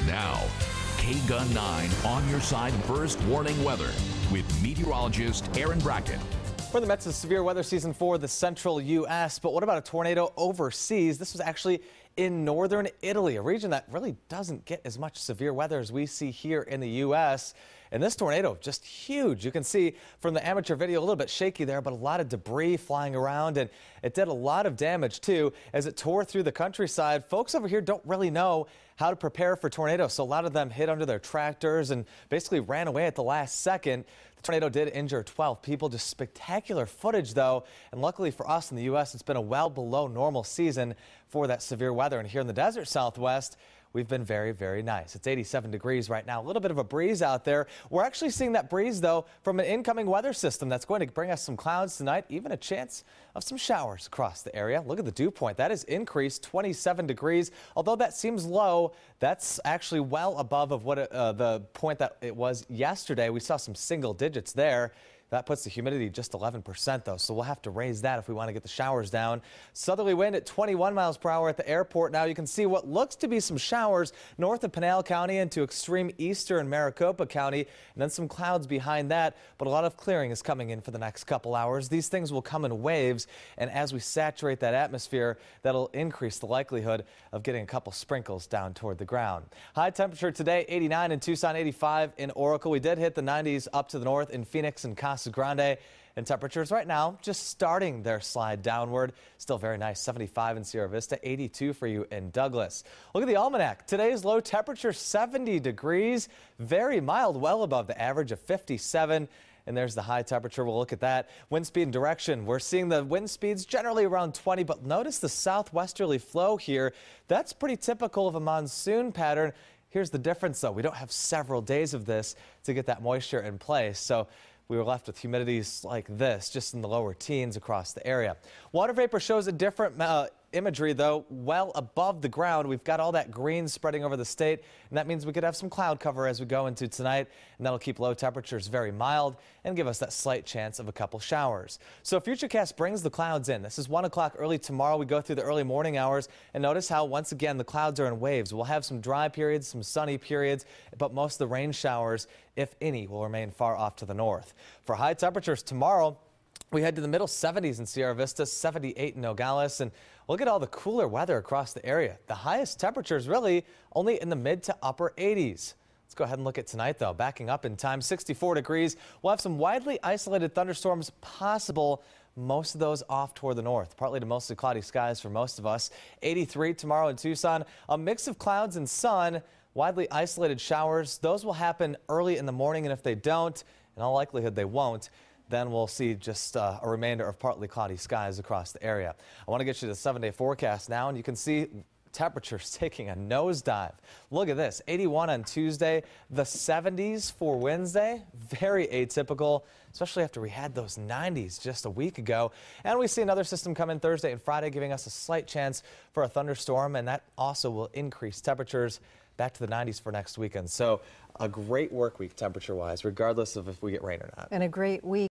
Now, KGUN-9 on your side first warning weather with meteorologist Aaron Brackett. We're in the midst of severe weather season for the central U.S., but what about a tornado overseas? This was actually in northern Italy, a region that really doesn't get as much severe weather as we see here in the U.S. And this tornado, just huge. You can see from the amateur video a little bit shaky there, but a lot of debris flying around, and it did a lot of damage too as it tore through the countryside. Folks over here don't really know how to prepare for tornadoes, so a lot of them hid under their tractors and basically ran away at the last second. The tornado did injure 12 people. Just spectacular footage, though, and luckily for us in the U.S., it's been a well below normal season for that severe weather. And here in the desert Southwest, we've been very, very nice. It's 87 degrees right now. A little bit of a breeze out there. We're actually seeing that breeze, though, from an incoming weather system that's going to bring us some clouds tonight, even a chance of some showers across the area. Look at the dew point. That is increased 27 degrees. Although that seems low, that's actually well above of what the point that it was yesterday. We saw some single digits there. That puts the humidity just 11%, though, so we'll have to raise that if we want to get the showers down. Southerly wind at 21 miles per hour at the airport. Now you can see what looks to be some showers north of Pinal County into extreme eastern Maricopa County, and then some clouds behind that, but a lot of clearing is coming in for the next couple hours. These things will come in waves, and as we saturate that atmosphere, that'll increase the likelihood of getting a couple sprinkles down toward the ground. High temperature today, 89 in Tucson, 85 in Oracle. We did hit the 90s up to the north in Phoenix and Casa Grande, and temperatures right now just starting their slide downward. Still very nice, 75 in Sierra Vista, 82 for you in Douglas. Look at the Almanac. Today's low temperature 70 degrees, very mild, well above the average of 57. And there's the high temperature. We'll look at that. Wind speed and direction. We're seeing the wind speeds generally around 20, but notice the southwesterly flow here. That's pretty typical of a monsoon pattern. Here's the difference, though. We don't have several days of this to get that moisture in place. So we were left with humidities like this, just in the lower teens across the area. Water vapor shows a different imagery, though, well above the ground. We've got all that green spreading over the state, and that means we could have some cloud cover as we go into tonight, and that'll keep low temperatures very mild and give us that slight chance of a couple showers. So Futurecast brings the clouds in. This is 1 o'clock early tomorrow. We go through the early morning hours, and notice how, once again, the clouds are in waves. We'll have some dry periods, some sunny periods, but most of the rain showers, if any, will remain far off to the north. For high temperatures tomorrow, we head to the middle 70s in Sierra Vista, 78 in Nogales, and look at all the cooler weather across the area. The highest temperatures really only in the mid to upper 80s. Let's go ahead and look at tonight, though. Backing up in time, 64 degrees. We'll have some widely isolated thunderstorms possible, most of those off toward the north. Partly to mostly cloudy skies for most of us. 83 tomorrow in Tucson. A mix of clouds and sun. Widely isolated showers. Those will happen early in the morning, and if they don't, in all likelihood they won't, then we'll see just a remainder of partly cloudy skies across the area. I want to get you the 7-day forecast now, and you can see temperatures taking a nosedive. Look at this, 81 on Tuesday, the 70s for Wednesday. Very atypical, especially after we had those 90s just a week ago. And we see another system come in Thursday and Friday, giving us a slight chance for a thunderstorm, and that also will increase temperatures back to the 90s for next weekend. So a great work week temperature-wise, regardless of if we get rain or not. And a great week.